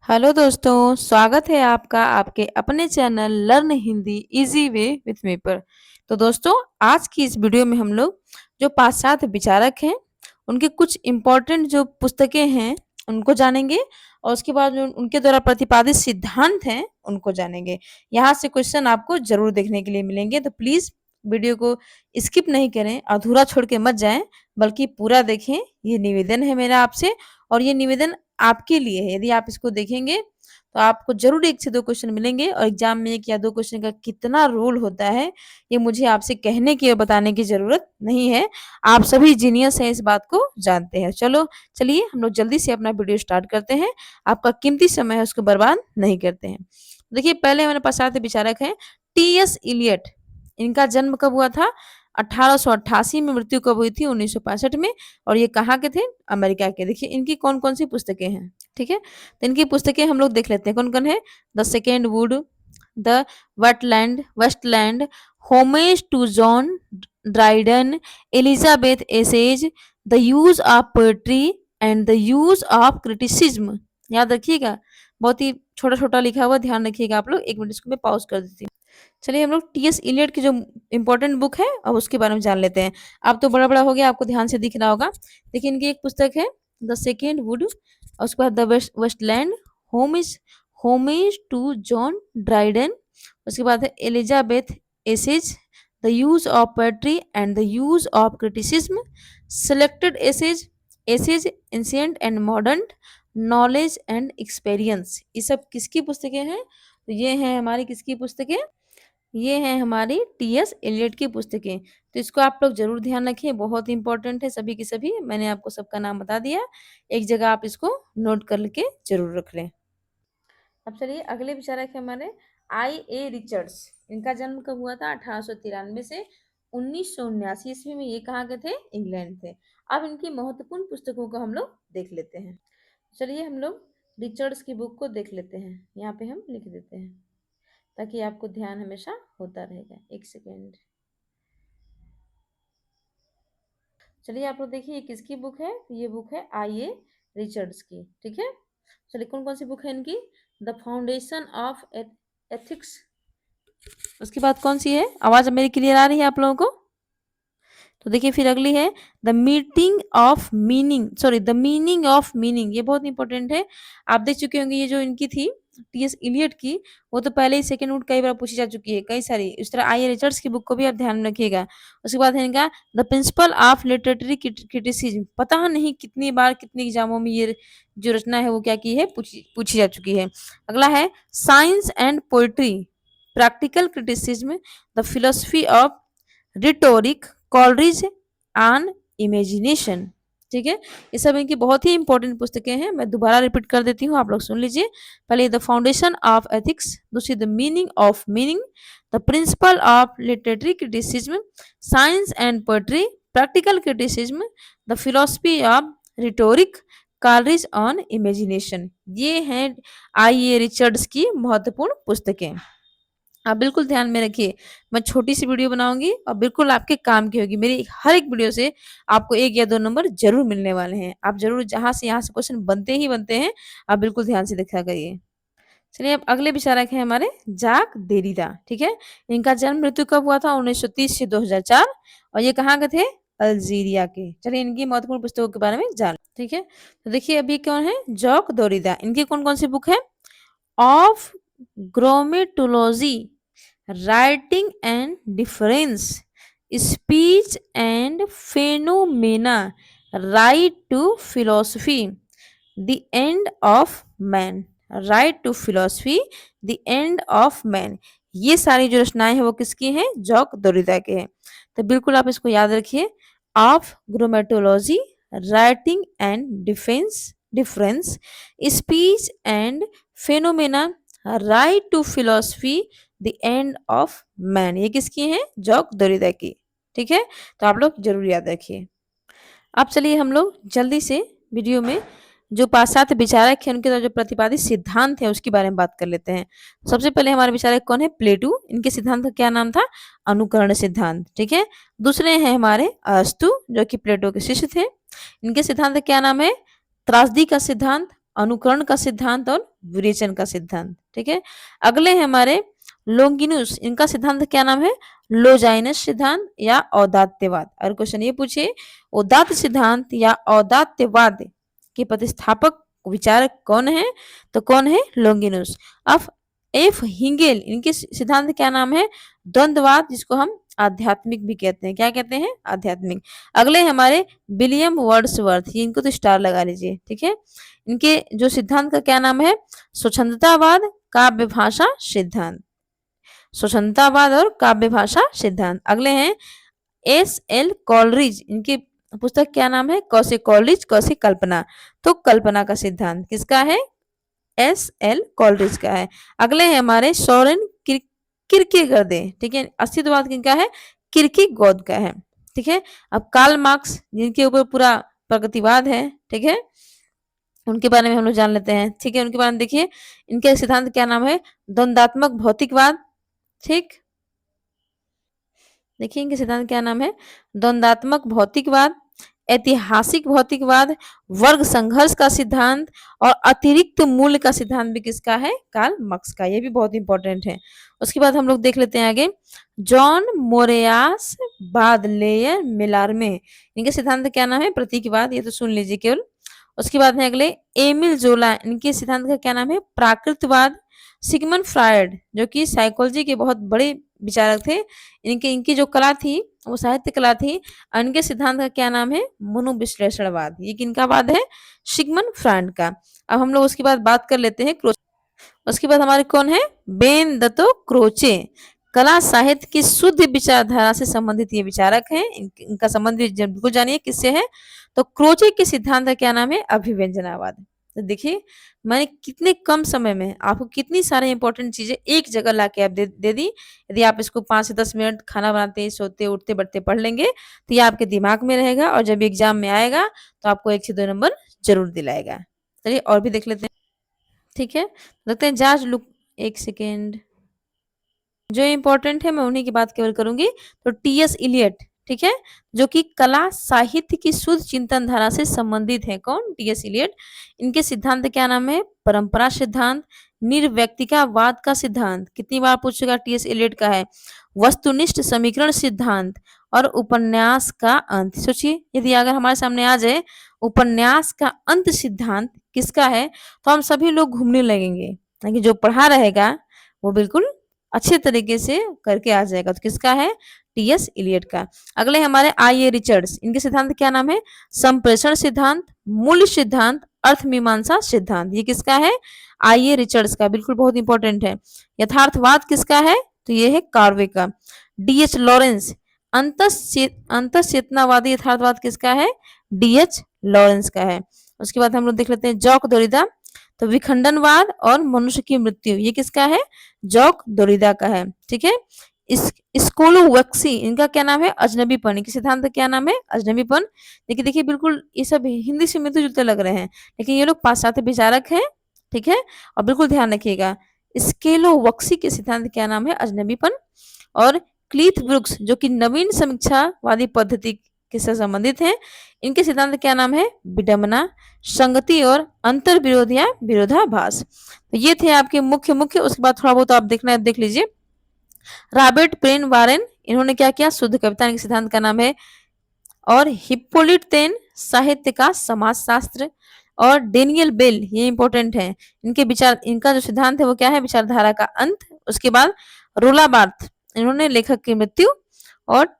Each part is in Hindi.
हेलो दोस्तों, स्वागत है आपका आपके अपने channel learn Hindi easy way with me पर। तो दोस्तों, आज की इस वीडियो में हम लोग जो पाश्चात्य विचारक हैं उनके कुछ इम्पोर्टेंट जो पुस्तकें हैं उनको जानेंगे और उसके बाद जो उनके द्वारा प्रतिपादित सिद्धांत हैं उनको जानेंगे। यहाँ से क्वेश्चन आपको जरूर देखने के लिए मिलेंगे, तो प्लीज वीडियो को स्किप नहीं करें, अधूरा छोड़ के मत जाएं, बल्कि पूरा देखें। ये निवेदन है मेरा आपसे, और ये निवेदन आपके लिए है। यदि आप इसको देखेंगे तो आपको ज़रूर 1 से 2 क्वेश्चन मिलेंगे, और एग्ज़ाम में 1 या 2 क्वेश्चन का कितना रोल होता है, ये मुझे आपसे कहने की और बताने की ज़रूरत नहीं है। आप सभी जीनियस हैं, इस बात को जानते हैं। चलिए हम लोग जल्दी से अपना वीडियो स्टार्ट करते हैं। आपका कीमती समय है, उसको बर्बाद नहीं करते हैं। देखिए, पहले हमारे पास आते विचारक हैं टी.एस. इलियट। इनका जन्म कब हुआ था? 1888 में। मृत्यु कब हुई थी? 1965 में। और ये कहाँ के थे? अमेरिका के। देखिए इनकी कौन-कौन सी पुस्तकें हैं, ठीक है? तो इनकी पुस्तकें हम लोग देख लेते हैं, कौन-कौन है? The second wood, the wasteland, homage to John Dryden, Elizabeth essays, the use of poetry and the use of criticism. याद रखिएगा, बहुत ही छोटा-छोटा लिखा हुआ, ध्यान रखिएगा आप लोग। 1 मिनट इसको मैं पॉज़ कर देती हूँ। चलिए हम लोग टी.एस. इलियट की जो इम्पोर्टेंट बुक है अब उसके बारे में जान लेते हैं। अब तो बड़ा-बड़ा हो गया, आपको ध्यान से दिख रहा होगा। देखिए इनकी एक पुस्तक है द सेकंड वुड, और उसके बाद the wasteland, homage to John Dryden, उसके बाद है Elizabeth essays, the use of poetry and the use of criticism, selected essays ancient and modern, knowledge and experience. ये सब किसकी पुस्तकें हैं? तो ये हैं हमारी किसकी पुस्तकें? ये हैं हमारी टी.एस. एलियट की पुस्तकें। तो इसको आप लोग ज़रूर ध्यान रखिए, बहुत इंपॉर्टेंट है सभी की सभी। मैंने आपको सबका नाम बता दिया, एक जगह आप इसको नोट कर के ज़रूर रख लें। अब चलिए अगले विचारक है हमारे आई.ए. रिचर्ड्स। इनका जन्म कब हुआ था? 1893 से 1979 ईस्वी में। ये कहाँ के थे? इंग्लैंड थे। अब इनकी महत्वपूर्ण पुस्तकों को हम लोग देख लेते हैं। चलिए हम लोग रिचर्ड्स की बुक को देख लेते हैं। यहाँ पे हम लिख देते हैं ताकि आपको ध्यान हमेशा होता रहेगा। 1 सेकेंड। चलिए आप लोग देखिए, ये किसकी बुक है? ये बुक है आई.ए. रिचर्ड्स की, ठीक है? चलिए कौन कौन सी बुक है इनकी? The foundation of ethics. उसके बाद कौन सी है? आवाज़ मेरी क्लियर आ रही है आप लोगों को? तो देखिए फिर अगली है द मीनिंग ऑफ मीनिंग। ये बहुत इंपॉर्टेंट है। आप देख चुके होंगे, ये जो इनकी थी टी.एस. इलियट की, वो तो पहले ही सेकंड वुड कई बार पूछी जा चुकी है, कई सारी। इस तरह आई.ए. रिचर्ड्स की बुक को भी आप ध्यान में रखिएगा। उसके बाद है इनका the principle of literary criticism. पता नहीं कितनी बार कितने एग्जामों में ये जो रचना है वो क्या की है, पूछी जा चुकी है। अगला है science and poetry, practical criticism, the philosophy of rhetoric, Coleridge and imagination. ठीक है, ये सब इनकी बहुत ही इंपॉर्टेंट पुस्तकें हैं। मैं दोबारा रिपीट कर देती हूँ, आप लोग सुन लीजिए। पहले द फाउंडेशन ऑफ एथिक्स, दूसरी the meaning of meaning, the principle of literary criticism, science and poetry, practical criticism, the philosophy of rhetoric, Coleridge on imagination. ये हैं आई.ए. रिचर्ड्स की महत्वपूर्ण पुस्तकें। आप बिल्कुल ध्यान में रखिए, मैं छोटी सी वीडियो बनाऊंगी और बिल्कुल आपके काम की होगी। मेरी हर एक वीडियो से आपको 1 या 2 नंबर जरूर मिलने वाले हैं। आप जरूर जहां से यहाँ से क्वेश्चन बनते ही बनते हैं, आप बिल्कुल ध्यान से देखा करिए। चलिए अब अगले विचारक हैं हमारे जाक देरिदा। ठीक है, इनका जन्म मृत्यु कब हुआ था? 1930 से 2004, और ये कहाँ के थे? अल्जीरिया के। चलिए इनकी महत्वपूर्ण पुस्तकों के बारे में जान। ठीक है, तो देखिए अभी कौन है? Jacques Derrida. इनकी कौन कौन सी बुक है? Of grammatology, writing and difference, speech and phenomena, right to philosophy, the end of man, right to philosophy, the end of man. ये सारी जो रचनाएं हैं वो किसकी हैं? जॉक देरिदा के हैं। तो बिल्कुल आप इसको याद रखिए। Of grammatology, writing and difference, speech and phenomena, right to philosophy, the end of man. ये किसकी है? जॉक देरिदा की। ठीक है, तो आप लोग जरूर याद रखिए। अब चलिए हम लोग जल्दी से वीडियो में जो पाश्चात्य विचारक हैं उनके द्वारा जो प्रतिपादित सिद्धांत है उसके बारे में बात कर लेते हैं। सबसे पहले हमारे विचारक कौन है? प्लेटो। इनके सिद्धांत का क्या नाम था? अनुकरण सिद्धांत। ठीक है, दूसरे हैं हमारे अरस्तु, जो कि प्लेटो के शिष्य थे। इनके सिद्धांत का क्या नाम है? त्रासदी का सिद्धांत। अनुकरण का सिद्धांत और विरेचन का सिद्धांत। ठीक है, अगले हैं हमारे लोंगिनुस, इनका सिद्धांत क्या नाम है? लोजाइनस सिद्धांत या औदात्यवाद। अगर क्वेश्चन ये पूछे औदात्य सिद्धांत या औदात्यवाद के प्रतिस्थापक विचारक कौन है, तो कौन है? लोंगिनुस। अब एफ हिंगेल, इनके सिद्धांत क्या नाम है? द्वंद्ववाद, जिसको हम आध्यात्मिक भी कहते हैं। क्या कहते हैं? आध्यात्मिक। अगले हमारे विलियम वर्ड्सवर्थ, ये इनको तो स्टार लगा लीजिए। ठीक है, इनके जो सिद्धांत का क्या नाम है? स्वच्छंदतावाद, काव्य भाषा सिद्धांत। स्वच्छंदतावाद और काव्य भाषा सिद्धांत। अगले हैं एस एल कॉलरिज, इनकी पुस्तक क्या नाम है? कौसे कॉलरिज कौसे कल्पना, तो कल्पना का सिद्धांत किसका है? एस एल कॉलरिज का है। अगले हैं हमारे सोरेन किरकेगर्दे। ठीक है, अस्तित्ववाद किनका है? किरकेगोद का है। ठीक है, अब कार्ल मार्क्स, जिनके ऊपर पूरा प्रगतिवाद है, ठीक है, उनके बारे में हम लोग जान लेते हैं। ठीक है, उनके बारे में देखिए, इनके सिद्धांत क्या नाम है? द्वंदात्मक भौतिकवाद। ठीक, देखिए इनके सिद्धांत क्या नाम है? द्वंदात्मक भौतिकवाद, ऐतिहासिक भौतिकवाद, वर्ग संघर्ष का सिद्धांत और अतिरिक्त मूल्य का सिद्धांत भी किसका है? कार्ल मार्क्स का। ये भी बहुत इंपॉर्टेंट है। उसके बाद हम लोग देख लेते हैं आगे, जॉन मोरेयास बादलेयर मिलारमे, इनके सिद्धांत क्या नाम है? प्रतीकवाद। ये तो सुन लीजिए केवल। उसके बाद है अगले एमिल जोला, इनके सिद्धांत का क्या नाम है? प्राकृतवाद। सिगमंड फ्रायड, जो कि साइकोलॉजी के बहुत बड़े विचारक थे, इनकी इनकी जो कला थी वो साहित्य कला थी। इनके सिद्धांत का क्या नाम है? मनोविश्लेषणवाद। ये किनका वाद है? सिगमंड फ्रायड का। अब हम लोग उसके बाद बात कर लेते हैं उसके बाद हमारे कौन है? बेनदत्तो क्रोचे, कला साहित्य की शुद्ध विचारधारा से संबंधित ये विचारक हैं। इनका संबंध भी बिल्कुल जानिए किससे है, तो क्रोचे के सिद्धांत का क्या नाम है? अभिव्यंजनावाद। तो देखिए मैंने कितने कम समय में आपको कितनी सारी इंपॉर्टेंट चीजें एक जगह ला के आप दे दी। यदि आप इसको 5 से 10 मिनट खाना बनाते सोते उठते बढ़ते पढ़ लेंगे तो ये आपके दिमाग में रहेगा, और जब एग्जाम में आएगा तो आपको 1 से 2 नंबर जरूर दिलाएगा। चलिए और भी देख लेते हैं। ठीक है, देखते हैं जॉर्ज लुक, एक सेकेंड, जो इंपॉर्टेंट है मैं उन्हीं की बात केवल करूंगी। तो टीएस इलियट, ठीक है, जो कि कला साहित्य की शुद्ध चिंतन धारा से संबंधित है। कौन? TS Eliot. इनके सिद्धांत क्या नाम है? परंपरा सिद्धांत, निर्व्यक्तिकावाद का सिद्धांत, कितनी बार पूछ चुका टीएस इलियट का है, वस्तुनिष्ठ समीकरण सिद्धांत और उपन्यास का अंत। सोचिए यदि अगर हमारे सामने आ जाए उपन्यास का अंत सिद्धांत किसका है, तो हम सभी लोग घूमने लगेंगे, लेकिन जो पढ़ा रहेगा वो बिल्कुल अच्छे तरीके से करके आ जाएगा। तो किसका है? टीएस इलियट का। अगले हमारे आई ए रिचर्ड्स, इनके सिद्धांत क्या नाम है? संप्रेषण सिद्धांत, मूल्य सिद्धांत, अर्थ मीमांसा सिद्धांत। ये किसका है? आई ए रिचर्ड्स का, बिल्कुल बहुत इंपॉर्टेंट है। यथार्थवाद किसका है? तो ये है कार्वे का। डीएच लॉरेंस, अंतःचेतनावादी यथार्थवाद किसका है? डीएच लॉरेंस का है। उसके बाद हम लोग देख लेते हैं जॉक दोरिदा, तो विखंडनवाद और मनुष्य की मृत्यु, ये किसका है? जॉक दोरिदा का है। ठीक है, इस स्कोलोवस्की, इनका क्या नाम है? अजनबीपन। इनके सिद्धांत क्या नाम है? अजनबीपन। देखिए देखिए बिल्कुल ये सब हिंदी से मिलते जुलते लग रहे हैं, लेकिन ये लोग पाश्चात्य विचारक हैं। ठीक है, और बिल्कुल ध्यान रखिएगा, स्केलोवस्की के सिद्धांत क्या नाम है? अजनबीपन। और क्लीथ ब्रुक्स, जो कि नवीन समीक्षावादी पद्धति के साथ संबंधित हैं, इनके सिद्धांत क्या नाम है? विडंबना, संगति और अंतर विरोध या विरोधाभास। तो ये थे आपके मुख्य मुख्य। उसके बाद थोड़ा बहुत आप देखना है देख लीजिए। रॉबर्ट पेन वारेन, इन्होंने क्या किया? शुद्ध कविता, इनके सिद्धांत का नाम है। और हिप्पोलिट तेन, साहित्य का समाजशास्त्र। और डेनियल बेल, ये इंपॉर्टेंट है, इनके विचार, इनका जो सिद्धांत है वो क्या है? विचारधारा का अंत। उसके बाद रोला बार्थ, इन्होंने लेखक की मृत्यु। और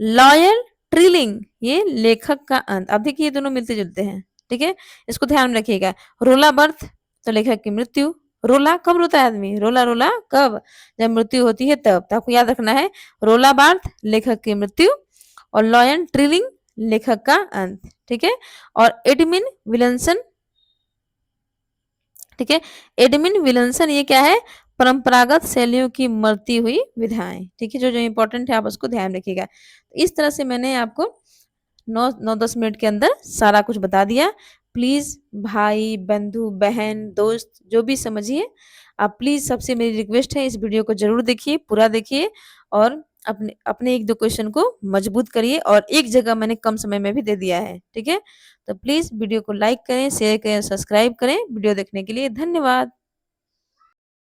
लॉयल ट्रिलिंग, ये लेखक का अंत। अब देखिए ये दोनों मिलते जुलते हैं। ठीक है, इसको ध्यान में रखिएगा। रोला बर्थ तो लेखक की मृत्यु। रोला कब रोता है आदमी? रोला रोला कब? जब मृत्यु होती है तब। तो आपको याद रखना है, रोला बार्थ लेखक की मृत्यु और लॉयन ट्रिलिंग लेखक का अंत। ठीक है, और एडमिन विल्सन, ठीक है, एडमिन विल्सन ये क्या है? परंपरागत शैलियों की मरती हुई विधाएं। ठीक है, जो जो इंपॉर्टेंट है आप उसको ध्यान रखिएगा। इस तरह से मैंने आपको 9-10 मिनट के अंदर सारा कुछ बता दिया। प्लीज भाई बंधु बहन दोस्त जो भी समझिए, आप प्लीज, सबसे मेरी रिक्वेस्ट है इस वीडियो को जरूर देखिए, पूरा देखिए, और अपने अपने 1-2 क्वेश्चन को मजबूत करिए और एक जगह मैंने कम समय में भी दे दिया है, ठीक है? तो प्लीज़ वीडियो को लाइक करें, शेयर करें, सब्सक्राइब करें। वीडियो देखने के लिए धन्यवाद।